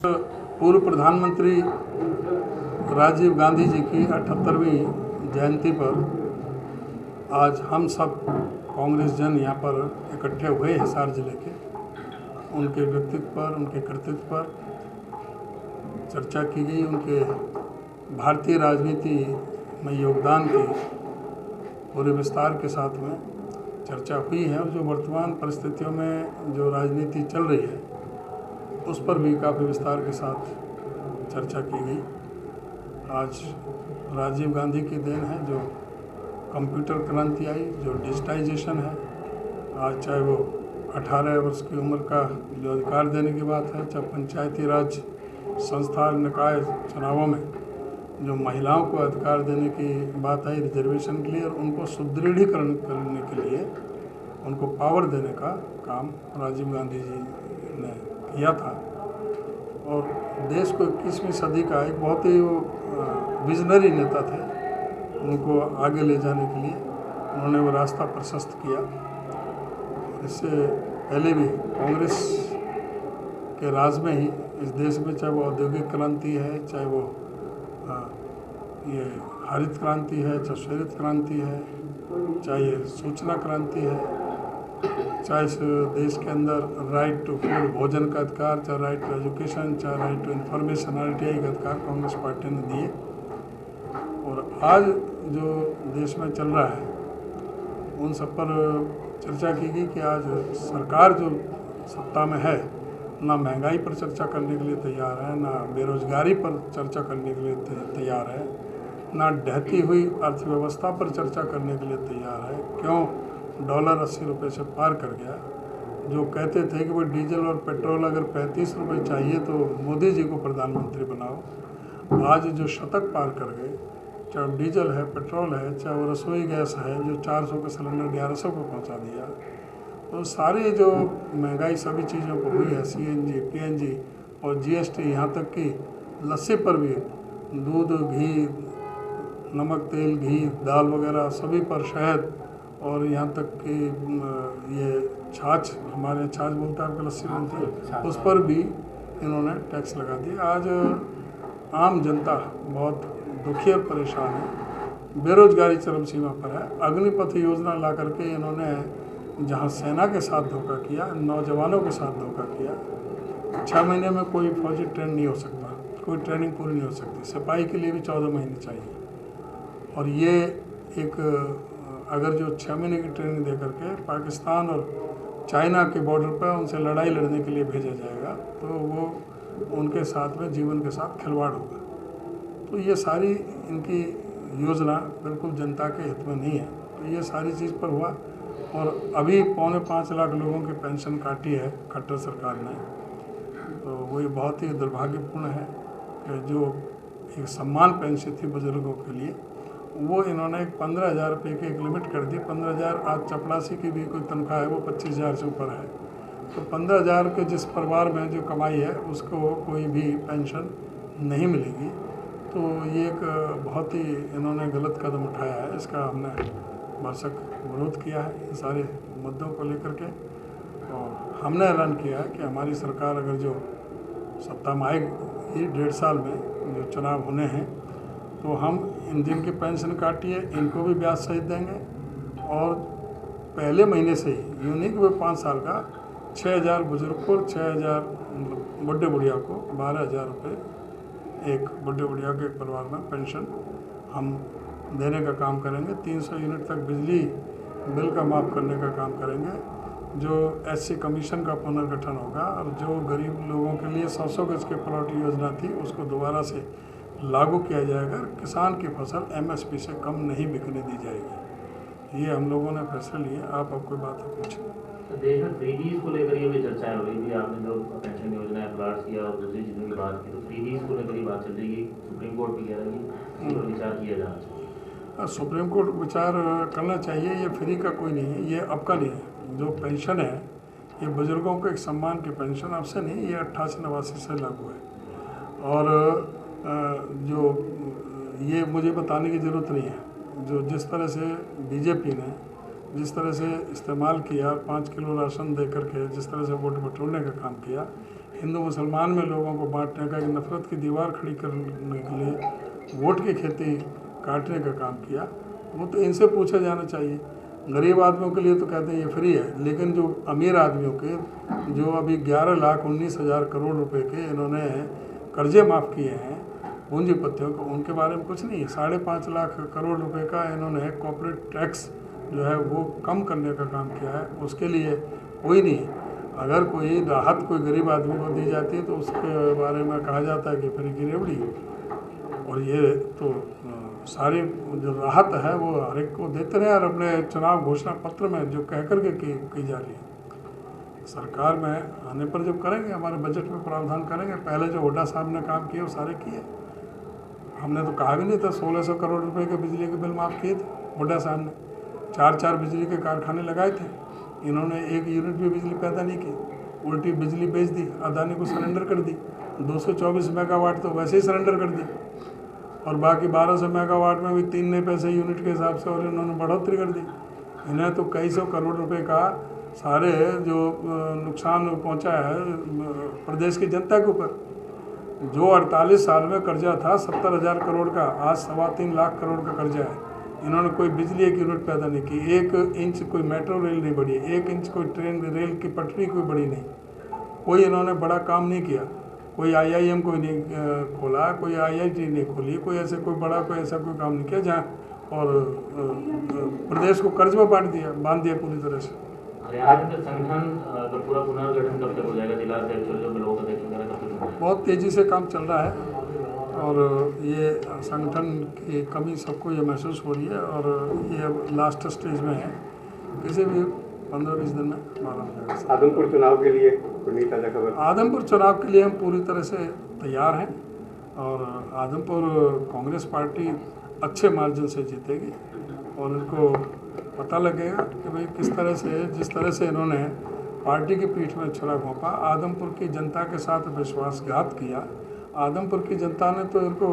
पूर्व प्रधानमंत्री राजीव गांधी जी की 78वीं जयंती पर आज हम सब कांग्रेस जन यहाँ पर इकट्ठे हुए हिसार जिले के। उनके व्यक्तित्व पर, उनके कर्तव्य पर चर्चा की गई। उनके भारतीय राजनीति में योगदान की पूरे विस्तार के साथ में चर्चा हुई है और जो वर्तमान परिस्थितियों में जो राजनीति चल रही है उस पर भी काफ़ी विस्तार के साथ चर्चा की गई। आज राजीव गांधी की देन है जो कंप्यूटर क्रांति आई, जो डिजिटाइजेशन है। आज चाहे वो 18 वर्ष की उम्र का जो अधिकार देने की बात है, चाहे पंचायती राज संस्था निकाय चुनावों में जो महिलाओं को अधिकार देने की बात आई रिजर्वेशन के लिए, और उनको सुदृढ़ीकरण करने के लिए उनको पावर देने का काम राजीव गांधी जी ने किया था। और देश को 21वीं सदी का एक बहुत ही विजनरी नेता थे। उनको आगे ले जाने के लिए उन्होंने वो रास्ता प्रशस्त किया। इससे पहले भी कांग्रेस के राज में ही इस देश में, चाहे वो औद्योगिक क्रांति है, चाहे वो ये हरित क्रांति है, चाहे श्वेत क्रांति है, चाहे ये सूचना क्रांति है, चाहे इस देश के अंदर राइट टू फूड, भोजन का अधिकार, चाहे राइट टू एजुकेशन, चाहे राइट टू इन्फॉर्मेशन, RTI का अधिकार कांग्रेस पार्टी ने दिए। और आज जो देश में चल रहा है उन सब पर चर्चा की गई कि आज सरकार जो सत्ता में है ना महंगाई पर चर्चा करने के लिए तैयार है, ना बेरोजगारी पर चर्चा करने के लिए तैयार है, ना ढहती हुई अर्थव्यवस्था पर चर्चा करने के लिए तैयार है। क्यों डॉलर 80 रुपये से पार कर गया। जो कहते थे कि वो डीजल और पेट्रोल अगर 35 रुपये चाहिए तो मोदी जी को प्रधानमंत्री बनाओ, आज जो शतक पार कर गए, चाहे डीजल है, पेट्रोल है, चाहे वो रसोई गैस है जो 400 का सिलेंडर 1100 को पहुंचा दिया। तो सारी जो महंगाई सभी चीज़ों पर हुई है, CNG, PNG और GST, यहाँ तक कि लस्सी पर भी, दूध, घी, नमक, तेल, घी, दाल वगैरह सभी पर, शहद, और यहाँ तक कि ये छाछ, हमारे छाछ बोलते हैं, आपके लस्सी बोलते हैं, उस पर भी इन्होंने टैक्स लगा दिया। आज आम जनता बहुत दुखी और परेशान है, बेरोजगारी चरम सीमा पर है। अग्निपथ योजना ला करके इन्होंने जहाँ सेना के साथ धोखा किया, नौजवानों के साथ धोखा किया। 6 महीने में कोई फौजी ट्रेन नहीं हो सकता, कोई ट्रेनिंग पूरी नहीं हो सकती। सिपाही के लिए भी 14 महीने चाहिए। और ये एक अगर जो 6 महीने की ट्रेनिंग दे करके पाकिस्तान और चाइना के बॉर्डर पर उनसे लड़ाई लड़ने के लिए भेजा जाएगा तो वो उनके साथ में जीवन के साथ खिलवाड़ होगा। तो ये सारी इनकी योजना बिल्कुल जनता के हित में नहीं है। तो ये सारी चीज़ पर हुआ। और अभी 4.25 लाख लोगों की पेंशन काटी है खट्टर सरकार ने। तो वो ये बहुत ही दुर्भाग्यपूर्ण है कि जो एक सम्मान पेंशन थी बुजुर्गों के लिए, वो इन्होंने 15,000 रुपये की एक लिमिट कर दी। 15,000, आज चपरासी की भी कोई तनख्वाह है वो 25,000 से ऊपर है। तो 15,000 के जिस परिवार में जो कमाई है उसको कोई भी पेंशन नहीं मिलेगी। तो ये एक बहुत ही इन्होंने गलत कदम उठाया है। इसका हमने भरसक विरोध किया है इन सारे मुद्दों को लेकर के। और हमने ऐलान किया है कि हमारी सरकार अगर जो सत्ता में आएगी 1.5 साल में जो चुनाव होने हैं, तो हम इन जिनकी की पेंशन काटी है इनको भी ब्याज सहित देंगे। और पहले महीने से ही यूनिक वो 5 साल का 6,000 बुजुर्ग को, 6,000 बुढ़े बुढ़िया को 12,000 रुपये एक बुढ़े बुढ़िया के एक परिवार में पेंशन हम देने का काम करेंगे। 300 यूनिट तक बिजली बिल का माफ़ करने का काम करेंगे। जो SC कमीशन का पुनर्गठन होगा और जो गरीब लोगों के लिए 100 गज के प्लॉट योजना थी उसको दोबारा से लागू किया जाएगा। किसान की फसल MSP से कम नहीं बिकने दी जाएगी। ये हम लोगों ने फैसले लिए। आप अब कोई बात पूछें। तो देश में 3Ds को लेकर ये भी चर्चाएं हो रही थी। आपने जो पेंशन योजना है प्लाट्स किया और दूसरी चीज़ों की बात की, तो 3Ds को लेकर ही बात चल रही है। सुप्रीम कोर्ट भी कह रही है कि विचार किया जाना चाहिए। सुप्रीम कोर्ट विचार करना चाहिए। ये फ्री का कोई नहीं है, ये अब का नहीं है। जो पेंशन है ये बुजुर्गों को एक सम्मान की पेंशन अब से नहीं, ये 88-89 से लागू है। और जो ये मुझे बताने की ज़रूरत नहीं है। जो जिस तरह से बीजेपी ने जिस तरह से इस्तेमाल किया, 5 किलो राशन दे करके जिस तरह से वोट बटोरने का काम किया, हिंदू मुसलमान में लोगों को बांटने का, एक नफरत की दीवार खड़ी करने के लिए वोट की खेती काटने का काम किया, वो तो इनसे पूछा जाना चाहिए। गरीब आदमियों के लिए तो कहते हैं ये फ्री है, लेकिन जो अमीर आदमियों के, जो अभी 11,19,000 करोड़ रुपए के इन्होंने कर्जे माफ़ किए हैं पूंजीपतियों को, उनके बारे में कुछ नहीं है। 5.5 लाख करोड़ रुपए का इन्होंने कॉर्पोरेट टैक्स जो है वो कम करने का काम किया है, उसके लिए कोई नहीं है। अगर कोई राहत कोई गरीब आदमी को दी जाती है तो उसके बारे में कहा जाता है कि फ्री की रेवड़ी, और ये तो सारी जो राहत है वो हर एक को देते रहे, और अपने चुनाव घोषणा पत्र में जो कह करके की जा रही है। सरकार में आने पर जब करेंगे, हमारे बजट में प्रावधान करेंगे। पहले जो हुड्डा साहब ने काम किए वो सारे किए, हमने तो कहा भी नहीं था। 1600 करोड़ रुपए के बिजली के बिल माफ़ किए थे हुड्डा साहब ने, 4 बिजली के कारखाने लगाए थे, इन्होंने 1 यूनिट भी बिजली पैदा नहीं की, उल्टी बिजली बेच दी, अदानी को सरेंडर कर दी। 224 मेगावाट तो वैसे ही सरेंडर कर दी, और बाकी 1200 मेगावाट में भी 3 नए पैसे यूनिट के हिसाब से और इन्होंने बढ़ोतरी कर दी। इन्हें तो कई सौ करोड़ रुपए का सारे जो नुकसान पहुंचा है प्रदेश की जनता के ऊपर। जो 48 साल में कर्जा था 70,000 करोड़ का, आज 3.25 लाख करोड़ का कर्जा है। इन्होंने कोई बिजली 1 यूनिट पैदा नहीं की, 1 इंच कोई मेट्रो रेल नहीं बढ़ी, 1 इंच कोई ट्रेन रेल की पटरी कोई बड़ी नहीं, कोई इन्होंने बड़ा काम नहीं किया। कोई IIM कोई नहीं खोला, कोई IIT नहीं खोली, कोई ऐसा कोई काम नहीं किया जहाँ, और प्रदेश को कर्ज में बांध दिया पूरी तरह से। संगठन का पूरा पुनर्गठन कब तक हो जाएगा? जिला अध्यक्ष और जो ब्लॉक अध्यक्ष वगैरह कब तक होंगे? बहुत तेज़ी से काम चल रहा है, और ये संगठन की कमी सबको ये महसूस हो रही है, और ये अब लास्ट स्टेज में है। किसी भी 15-20 दिन में हमारा हो जाएगा। आदमपुर चुनाव के लिए कोई ताज़ा खबर? आदमपुर चुनाव के लिए हम पूरी तरह से तैयार हैं, और आदमपुर कांग्रेस पार्टी अच्छे मार्जिन से जीतेगी, और इनको पता लगेगा कि भाई किस तरह से, जिस तरह से इन्होंने पार्टी की पीठ में छुरा घोंपा, आदमपुर की जनता के साथ विश्वासघात किया। आदमपुर की जनता ने तो इनको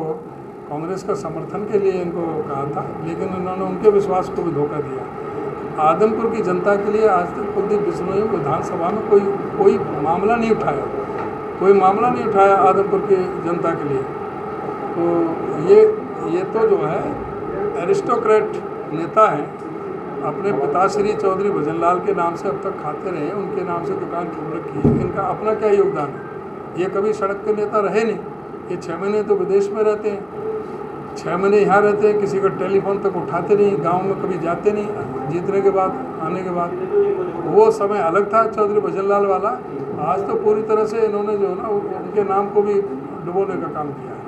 कांग्रेस का समर्थन के लिए इनको कहा था, लेकिन इन्होंने उनके विश्वास को भी धोखा दिया। आदमपुर की जनता के लिए आज तक कुलदीप बिश्नोई विधानसभा में कोई मामला नहीं उठाया, कोई मामला नहीं उठाया आदमपुर की जनता के लिए। तो ये तो जो है एरिस्टोक्रेट नेता हैं, अपने पिताश्री चौधरी भजनलाल के नाम से अब तक खाते रहे, उनके नाम से दुकान खोल रखी है, इनका अपना क्या योगदान है? ये कभी सड़क के नेता रहे नहीं। ये 6 महीने तो विदेश में रहते हैं, 6 महीने यहाँ रहते हैं, किसी का टेलीफोन तक उठाते नहीं, गांव में कभी जाते नहीं, जीतने के बाद, आने के बाद। वो समय अलग था चौधरी भजनलाल वाला। आज तो पूरी तरह से इन्होंने जो है ना उनके नाम को भी डुबोने का काम किया है।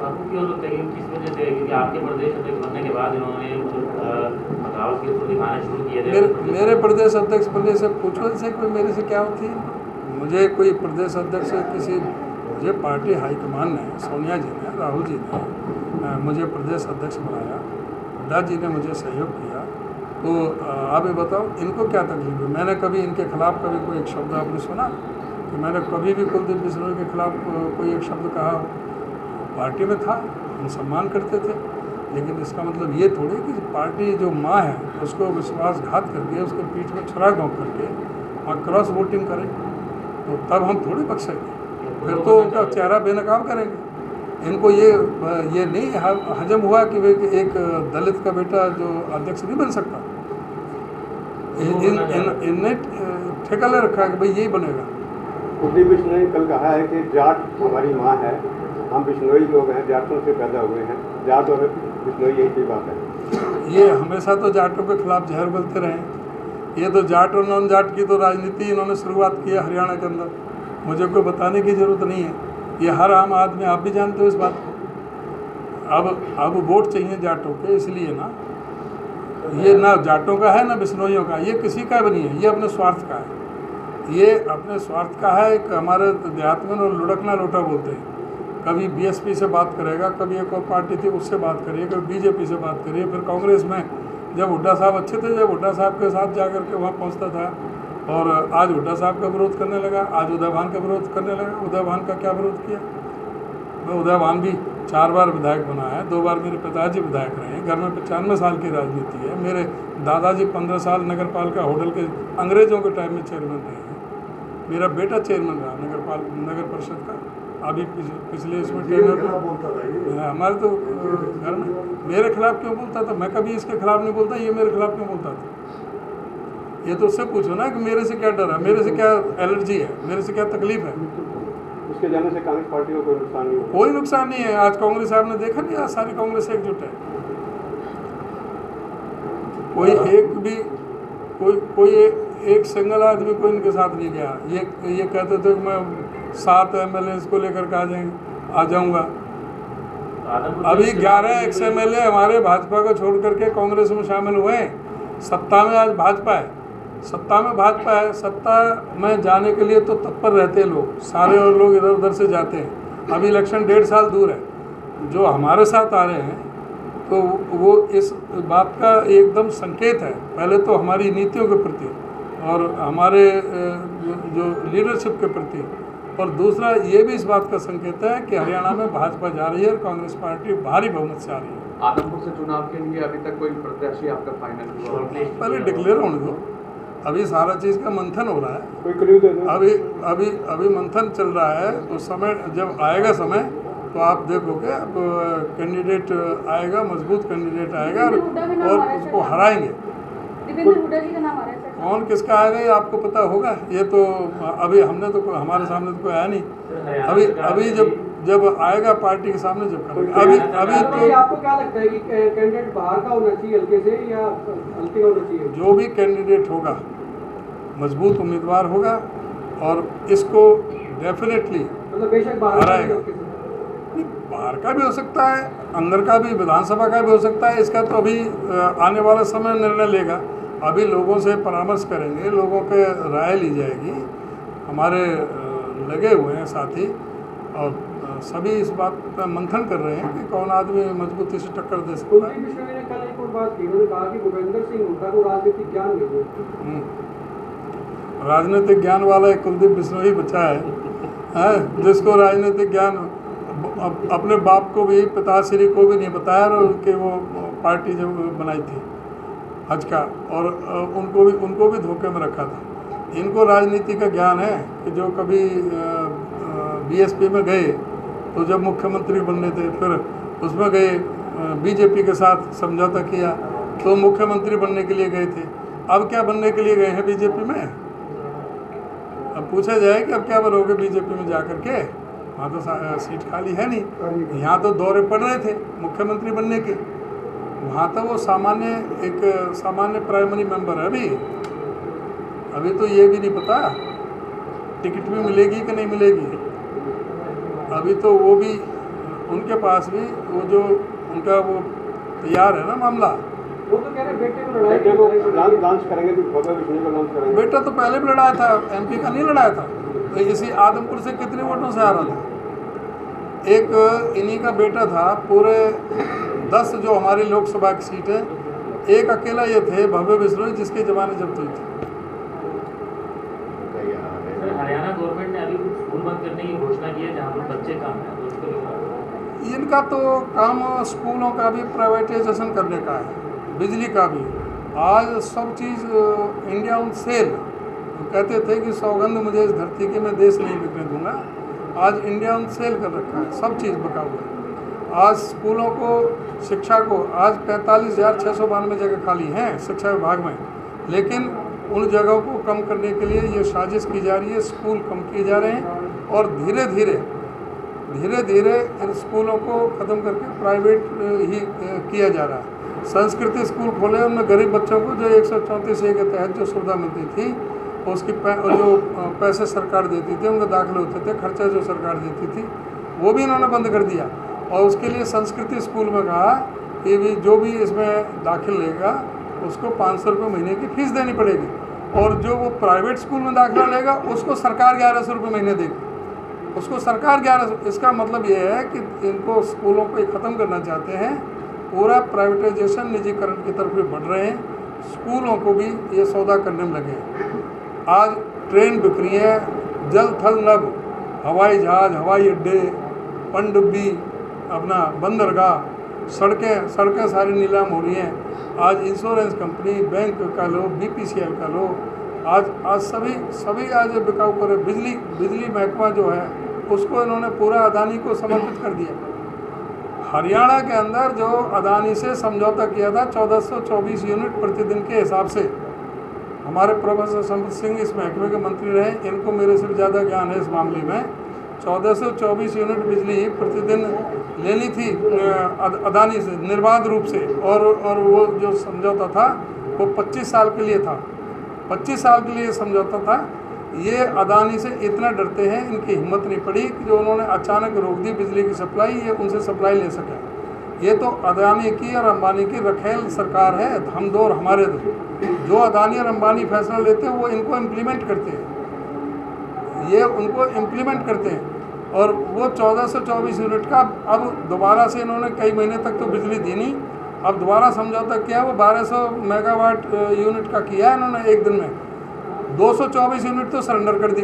आपको क्यों लगता है कि किस वजह से? क्योंकि आपके प्रदेश अध्यक्ष बनने के बाद इन्होंने बगावत के ऊपर दिखाना शुरू किए थे। मेरे प्रदेश अध्यक्ष बनने से पूछो से कोई मेरे से क्या होती है? मुझे कोई प्रदेश अध्यक्ष किसी, मुझे पार्टी हाईकमान ने, सोनिया जी ने, राहुल जी ने मुझे प्रदेश अध्यक्ष बनाया, हुड्डा जी ने मुझे सहयोग किया। तो आप ये बताओ इनको क्या तकलीफ है? मैंने कभी इनके खिलाफ कभी कोई एक शब्द आपने सुना कि मैंने कभी भी कुलदीप बिश्नोई के खिलाफ कोई एक शब्द कहा? पार्टी में था, हम सम्मान करते थे, लेकिन इसका मतलब ये थोड़ी कि पार्टी जो माँ है उसको विश्वासघात करके, उसके पीठ में छुरा घोंप करके वहाँ क्रॉस वोटिंग करें, तो तब हम थोड़ी बख्शेंगे, फिर तो उनका चेहरा बेनकाब करेंगे। इनको ये नहीं हजम हुआ कि वे एक दलित का बेटा जो अध्यक्ष नहीं बन सकता। इनने ठेका ले रखा है कि भाई यही बनेगा। कुलदीप बिश्नोई ने कल कहा है कि जाट हमारी माँ है, हम बिश्नोई लोग हैं, जाटों से पैदा हुए हैं, जाट और बिश्नोई यही की बात है। ये हमेशा तो जाटों के खिलाफ जहर बोलते रहे। ये तो जाट और नॉन जाट की तो राजनीति इन्होंने शुरुआत की है हरियाणा के अंदर, मुझे कोई बताने की ज़रूरत नहीं है, ये हर आम आदमी, आप भी जानते हो इस बात को। अब वोट चाहिए जाटों के, इसलिए ना ये ना जाटों का है ना बिश्नोइयों का, ये किसी का भी नहीं है, ये अपने स्वार्थ का है, ये अपने स्वार्थ का है। एक हमारे देहात में लुढ़कना लोटा बोलते हैं, कभी BSP से बात करेगा, कभी एक और पार्टी थी उससे बात करिए, कभी BJP से बात करिए, फिर कांग्रेस में जब हुड्डा साहब अच्छे थे, जब हुड्डा साहब के साथ जा करके वहाँ पहुँचता था, और आज हुड्डा साहब का विरोध करने लगा, आज उदय भान का विरोध करने लगा। उदय भान का क्या विरोध किया? मैं उदय भान भी 4 बार विधायक बना है, 2 बार मेरे पिताजी विधायक रहे हैं, घर में 95 साल की राजनीति है, मेरे दादाजी 15 साल नगर पालिका होटल के अंग्रेज़ों के टाइम में चेयरमैन रहे हैं, मेरा बेटा चेयरमैन रहा नगर नगर परिषद का। अभी पिछले इसमें टेंडर हमारे तो घर में मेरे खिलाफ क्यों बोलता था? मैं कभी इसके खिलाफ नहीं बोलता, ये मेरे खिलाफ क्यों बोलता था? ये तो उससे पूछो ना कि मेरे से क्या डर है, मेरे से क्या एलर्जी है, मेरे से क्या तकलीफ है। उसके जाने से कांग्रेस पार्टी को कोई नुकसान नहीं होगा? कोई नुकसान नहीं है। आज कांग्रेस साहब ने देखा नहीं, आज सारी कांग्रेस एकजुट है। कोई एक भी कोई एक सिंगल आदमी कोई इनके साथ नहीं गया। ये कहते थे कि मैं 7 MLA को लेकर के आ जाऊंगा। अभी 11 ex-MLA हमारे भाजपा को छोड़ करके कांग्रेस में शामिल हुए हैं। सत्ता में आज भाजपा है, सत्ता में भाजपा है। सत्ता में जाने के लिए तो तत्पर रहते हैं लोग, सारे और लोग इधर उधर से जाते हैं। अभी इलेक्शन 1.5 साल दूर है। जो हमारे साथ आ रहे हैं तो वो इस बात का एकदम संकेत है, पहले तो हमारी नीतियों के प्रति और हमारे जो लीडरशिप के प्रति, और दूसरा ये भी इस बात का संकेत है कि हरियाणा में भाजपा जा रही है और कांग्रेस पार्टी भारी बहुमत से आ रही है। आदमपुर से चुनाव के लिए अभी तक कोई प्रत्याशी आपका फाइनल हुआ? पहले डिक्लेयर होने दो, अभी सारा चीज़ का मंथन हो रहा है। कोई क्लू दे दो। अभी मंथन चल रहा है। तो समय जब आएगा समय तो आप देखोगे, अब कैंडिडेट आएगा, मजबूत कैंडिडेट आएगा और उसको हराएंगे। दीपेंद्र हुड्डा जी का नाम आ रहा है सर। कौन किसका आएगा ये आपको पता होगा। ये तो अभी हमने तो हमारे सामने तो कोई आया नहीं। अभी जब आएगा पार्टी के सामने जब करेंगे। अभी तो आपको क्या लगता है कि कैंडिडेट बाहर का होना चाहिए हल्के से या हल्के का होना चाहिए? जो भी कैंडिडेट होगा मजबूत उम्मीदवार होगा और इसको डेफिनेटली मतलब बेशक बाहर हराएगा। बाहर का भी हो सकता है, अंदर का भी, विधानसभा का भी हो सकता है। इसका तो अभी आने वाला समय निर्णय लेगा। अभी लोगों से परामर्श करेंगे, लोगों के राय ली जाएगी। हमारे लगे हुए हैं साथी और सभी इस बात पर मंथन कर रहे हैं कि कौन आदमी मजबूती से टक्कर दे सकता है। कुलदीप बिश्नोई ने कल एक और बात की, उन्होंने कहा कि भूपेंद्र सिंह हुड्डा को राजनीतिक ज्ञान नहीं है। राजनीतिक ज्ञान वाला एक कुलदीप बिश्नोई बचा है, जिसको राजनीतिक ज्ञान अपने बाप को भी, पिताश्री को भी नहीं बताया और उनके वो पार्टी जब बनाई थी हज का, और उनको भी धोखे में रखा था। इनको राजनीति का ज्ञान है कि जो कभी बीएसपी में गए तो जब मुख्यमंत्री बनने थे, फिर उसमें गए, बीजेपी के साथ समझौता किया तो मुख्यमंत्री बनने के लिए गए थे। अब क्या बनने के लिए गए हैं बीजेपी में? अब पूछा जाए कि अब क्या बनोगे बीजेपी में जा कर के? वहाँ तो सीट खाली है नहीं। यहाँ तो दौरे पड़ रहे थे मुख्यमंत्री बनने के। वहाँ तो वो सामान्य प्राइमरी मेंबर है। अभी तो ये भी नहीं पता टिकट भी मिलेगी कि नहीं मिलेगी। अभी तो वो भी, उनके पास भी वो जो उनका वो तैयार है ना मामला। वो तो कह रहे बेटे को लड़ाई लॉन्च करेंगे, भूपेंद्र बिश्नोई को लॉन्च करेंगे। बेटा तो पहले भी लड़ाया था, MP का नहीं लड़ाया था। तो इसी आदमपुर से कितने वोटों से आ रहा था? एक इन्हीं का बेटा था। पूरे 10 जो हमारी लोकसभा की सीट है, एक अकेला ये थे भव्य बिश्नोई, जिसके ज़माने जब्त हुई थी। हरियाणा गवर्नमेंट ने अभी कुछ स्कूल बंद करने की घोषणा की है जहाँ पर बच्चे काम हैं, तो उसके लिए इनका तो काम स्कूलों का भी प्राइवेटाइजेशन करने का है, बिजली का भी। आज सब चीज़ इंडिया ऑन सेल। तो कहते थे कि सौगंध मुझे इस धरती की, मैं देश नहीं बिकने दूंगा। आज इंडिया ऑन सेल कर रखा है, सब चीज़ बका हुआ है। आज स्कूलों को, शिक्षा को, आज 45,692 जगह खाली हैं शिक्षा विभाग में, लेकिन उन जगहों को कम करने के लिए ये साजिश की जा रही है। स्कूल कम किए जा रहे हैं और धीरे धीरे इन स्कूलों को ख़त्म करके प्राइवेट ही किया जा रहा है। संस्कृति स्कूल खोले, उनमें गरीब बच्चों को जो 134A के तहत जो सुविधा मिलती थी, उसकी जो पैसे सरकार देती थी, उनके दाखिले होते थे, खर्चा जो सरकार देती थी, वो भी इन्होंने बंद कर दिया। और उसके लिए संस्कृति स्कूल में कहा कि भी जो भी इसमें दाखिल लेगा उसको 500 रुपये महीने की फ़ीस देनी पड़ेगी, और जो वो प्राइवेट स्कूल में दाखिला लेगा उसको सरकार 1100 रुपये महीने देगी। उसको सरकार 1100। इसका मतलब ये है कि इनको स्कूलों को ख़त्म करना चाहते हैं। पूरा प्राइवेटाइजेशन, निजीकरण की तरफ भी बढ़ रहे हैं। स्कूलों को भी ये सौदा करने में लगे हैं। आज ट्रेन बिक रही है, जल थल नभ, हवाई जहाज़, हवाई अड्डे, पनडुब्बी, अपना बंदरगाह, सड़कें सारी नीलाम हो रही हैं। आज इंश्योरेंस कंपनी, बैंक का लो, BPCL का लो, आज सभी आज बिकाऊ करे। बिजली महकमा जो है उसको इन्होंने पूरा अदानी को समर्पित कर दिया। हरियाणा के अंदर जो अदानी से समझौता किया था 1424 यूनिट प्रतिदिन के हिसाब से, हमारे प्रोफेसर संपत सिंह इस महकमे के मंत्री रहे, इनको मेरे से ज़्यादा ज्ञान है इस मामले में। 1424 यूनिट बिजली प्रतिदिन लेनी थी अदानी से निर्बाध रूप से, और वो जो समझौता था वो 25 साल के लिए था। 25 साल के लिए समझौता था। ये अदानी से इतना डरते हैं, इनकी हिम्मत नहीं पड़ी कि जो उन्होंने अचानक रोक दी बिजली की सप्लाई, ये उनसे सप्लाई ले सके। ये तो अदानी की और अंबानी की रखेल सरकार है, हम दो और हमारे दो। जो अदानी और अंबानी फैसला लेते हैं वो इनको इम्प्लीमेंट करते हैं, ये उनको इम्प्लीमेंट करते हैं। और वो 1424 यूनिट का अब दोबारा से इन्होंने कई महीने तक तो बिजली दी नहीं, अब दोबारा समझौता किया, वो 1200 मेगावाट यूनिट का किया है इन्होंने एक दिन में। 224 यूनिट तो सरेंडर कर दी।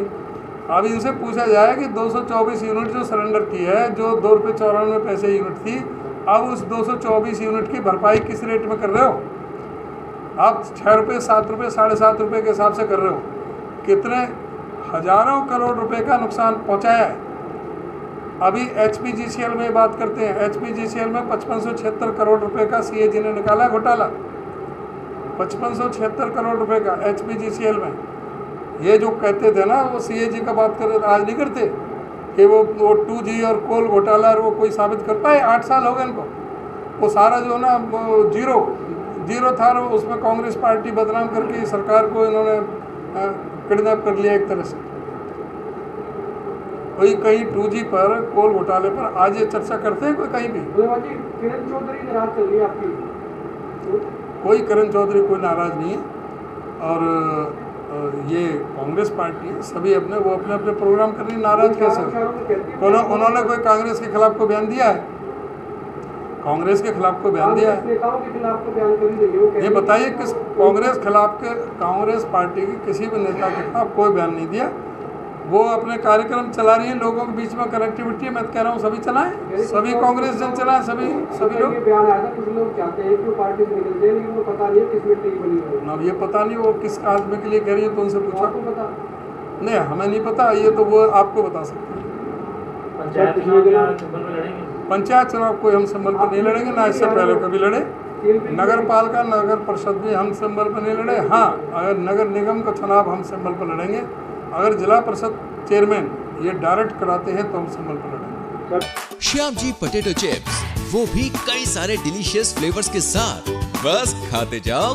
अब इनसे पूछा जाए कि 224 यूनिट जो सरेंडर की है, जो ₹2.94 यूनिट थी, अब उस 224 यूनिट की भरपाई किस रेट में कर रहे हो? आप ₹6, ₹7, ₹7.5 के हिसाब से कर रहे हो। कितने हजारों करोड़ रुपए का नुकसान पहुंचाया है। अभी HPGCL में बात करते हैं। HPGCL में 5576 करोड़ रुपए का CAG ने निकाला घोटाला। 5576 करोड़ रुपए का HPGCL में। ये जो कहते थे ना, वो CAG का बात कर रहे थे, आज नहीं करते कि वो 2G और कोल घोटाला और वो कोई साबित कर पाए। 8 साल हो गए इनको। वो सारा जो ना वो जीरो था, उसमें कांग्रेस पार्टी बदनाम करके सरकार को इन्होंने किडनैप कर लिया एक तरह से। कोई कहीं 2G पर, कोल घोटाले पर आज ये चर्चा करते हैं कोई कहीं भी? किरण चौधरी नाराज चल रही है आपकी? कोई किरण चौधरी कोई नाराज नहीं है। और ये कांग्रेस पार्टी है, सभी वो अपने अपने प्रोग्राम कर रही है। नाराज कैसे? उन्होंने कोई कांग्रेस के खिलाफ को बयान दिया है? कांग्रेस के खिलाफ को बयान दिया है? नेताओं के खिलाफ को बयान कर रही है। ये बताइए किस कांग्रेस पार्टी के किसी भी नेता के खिलाफ कोई बयान नहीं दिया। वो अपने कार्यक्रम चला रही है, लोगों के बीच में कनेक्टिविटी है। मैं कह रहा हूँ सभी चलाएं, सभी कांग्रेस जन चलाएं, सभी लोग। बयान आया था, कुछ लोग चाहते हैं कि वो पार्टी से निकल जाए, लेकिन उनको पता नहीं है किस मिट्टी की बनी है। अब ये पता नहीं वो किस आदमी के लिए कह रही है, तो उनसे पूछा। आपको पता? नहीं, हमें नहीं पता, ये तो वो आपको बता सकते हैं। पंचायत चुनाव कोई हम सिंबल पर नहीं लड़ेंगे, ना इससे पहले कभी लड़े। नगर पालिका, नगर परिषद भी हम सिंबल पर नहीं लड़े। हाँ, अगर नगर निगम का चुनाव हम सिंबल पर लड़ेंगे। अगर जिला परिषद चेयरमैन ये डायरेक्ट कराते हैं तो हम सिंबल पर लड़ेंगे। श्याम जी पोटैटो चिप्स, वो भी कई सारे डिलीशियस फ्लेवर्स के साथ। बस खाते जाओ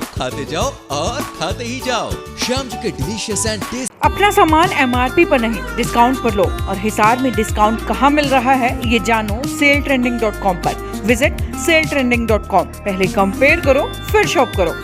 और खाते ही जाओ। श्याम जी के डिलीशियस एंड टेस्ट। अपना सामान MRP पर नहीं, डिस्काउंट पर लो। और हिसार में डिस्काउंट कहाँ मिल रहा है ये जानो SaleTrending.com पर। Visit SaleTrending.com। पहले कंपेयर करो, फिर शॉप करो।